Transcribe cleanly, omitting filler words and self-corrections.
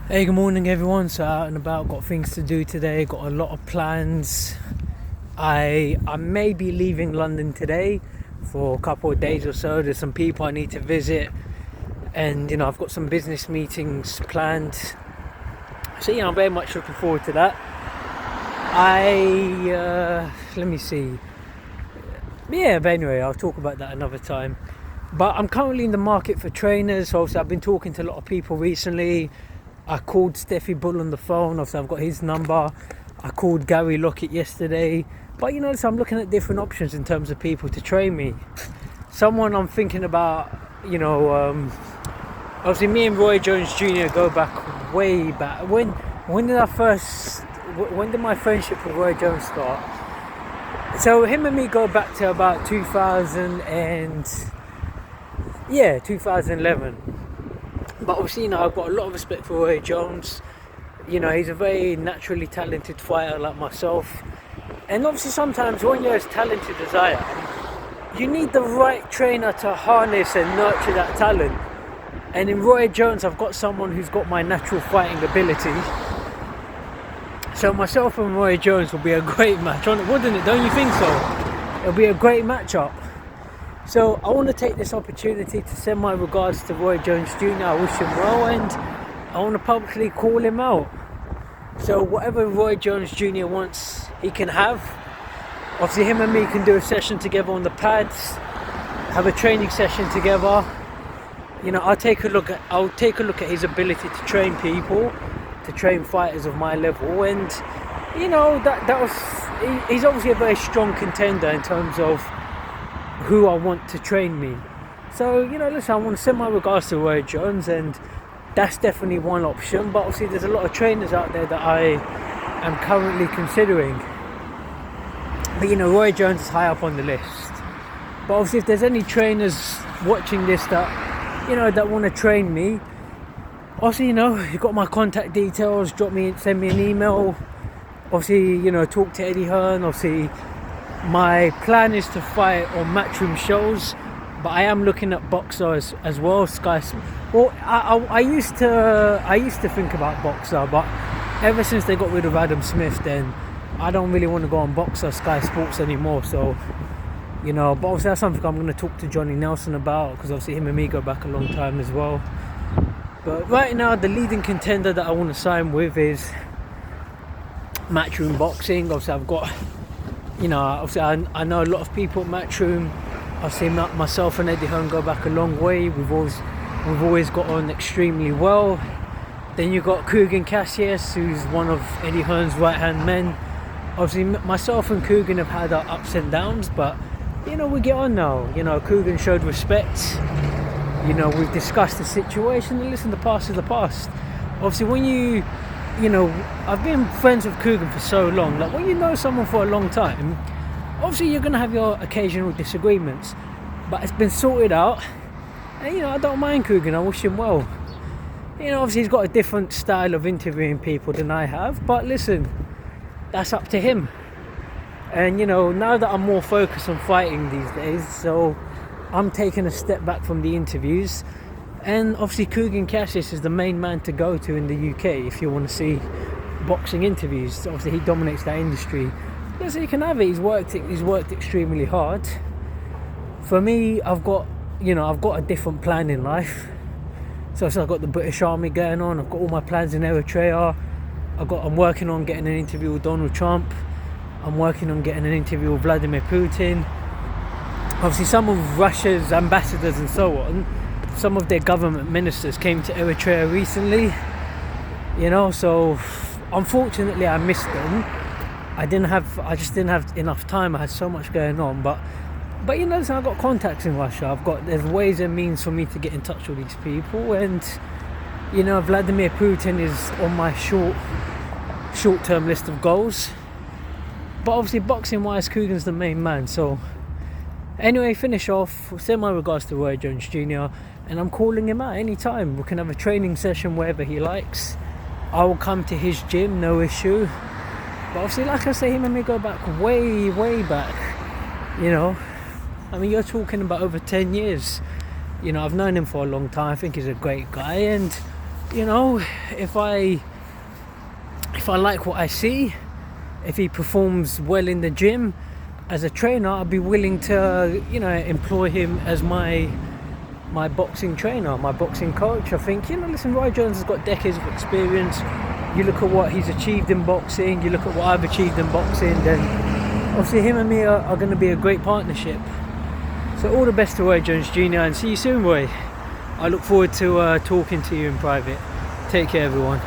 Hey, good morning everyone. So out and about, got things to do today, got a lot of plans. I may be leaving London today for a couple of days or so. There's some people I need to visit, and I've got some business meetings planned. So I'm very much looking forward to that. Let me see. But anyway, I'll talk about that another time. But I'm currently in the market for trainers. So I've been talking to a lot of people recently. I called Steffi Bull on the phone. Obviously, I've got his number. I called Gary Lockett yesterday. But so I'm looking at different options in terms of people to train me. Someone I'm thinking about, obviously me and Roy Jones Jr. go back way back. When did my friendship with Roy Jones start? So him and me go back to about 2011. But obviously, I've got a lot of respect for Roy Jones. He's a very naturally talented fighter like myself. And obviously sometimes when you're as talented as I am, you need the right trainer to harness and nurture that talent. And in Roy Jones, I've got someone who's got my natural fighting ability. So myself and Roy Jones will be a great match, wouldn't it? Don't you think so? It'll be a great matchup. So I want to take this opportunity to send my regards to Roy Jones Jr. I wish him well, and I want to publicly call him out. So whatever Roy Jones Jr. wants, he can have. Obviously him and me can do a session together on the pads, have a training session together. I'll take a look at his ability to train people, to train fighters of my level, and he's obviously a very strong contender in terms of who I want to train me. So listen, I want to send my regards to Roy Jones, and that's definitely one option. But obviously there's a lot of trainers out there that I am currently considering. But Roy Jones is high up on the list. But obviously if there's any trainers watching this that that want to train me, obviously you've got my contact details. Send me an email. Obviously talk to Eddie Hearn. Obviously my plan is to fight on Matchroom shows, but I am looking at Boxer as well. I used to think about Boxer, but ever since they got rid of Adam Smith, then I don't really want to go on Boxer Sky Sports anymore. So but obviously that's something I'm going to talk to Johnny Nelson about, because obviously him and me go back a long time as well. But right now the leading contender that I want to sign with is Matchroom Boxing. Obviously I've got I know a lot of people at Matchroom. I've seen myself and Eddie Hearn go back a long way. We've always got on extremely well. Then you've got Coogan Cassius, who's one of Eddie Hearn's right hand men. Obviously myself and Coogan have had our ups and downs, but we get on now. Coogan showed respect. We've discussed the situation, and listen, the past is the past. Obviously when I've been friends with Coogan for so long. Like, when you know someone for a long time, obviously you're going to have your occasional disagreements, but it's been sorted out. And I don't mind Coogan. I wish him well. Obviously he's got a different style of interviewing people than I have, but listen, that's up to him. And now that I'm more focused on fighting these days, so I'm taking a step back from the interviews. And obviously Coogan Cassius is the main man to go to in the UK if you want to see boxing interviews. Obviously he dominates that industry. Listen, he can have it. He's worked extremely hard. For me, I've got a different plan in life. So I've got the British Army going on. I've got all my plans in Eritrea. I'm working on getting an interview with Donald Trump. I'm working on getting an interview with Vladimir Putin. Obviously some of Russia's ambassadors and so on, some of their government ministers came to Eritrea recently, so unfortunately I missed them. I just didn't have enough time. I had so much going on, but so I've got contacts in Russia. There's ways and means for me to get in touch with these people, and Vladimir Putin is on my short-term list of goals. But obviously boxing wise, Coogan's the main man. So anyway, finish off, send my regards to Roy Jones Jr. and I'm calling him out anytime. We can have a training session wherever he likes. I will come to his gym, no issue. But obviously, like I say, him and me go back way back. You're talking about over 10 years. I've known him for a long time. I think he's a great guy, and you know, if I like what I see, if he performs well in the gym as a trainer, I'd be willing to, you know, employ him as my boxing trainer, my boxing coach. I think, you know, listen, Roy Jones has got decades of experience. You look at what he's achieved in boxing, you look at what I've achieved in boxing, then obviously him and me are going to be a great partnership. So all the best to Roy Jones Jr. and see you soon, Roy. I look forward to talking to you in private. Take care, everyone.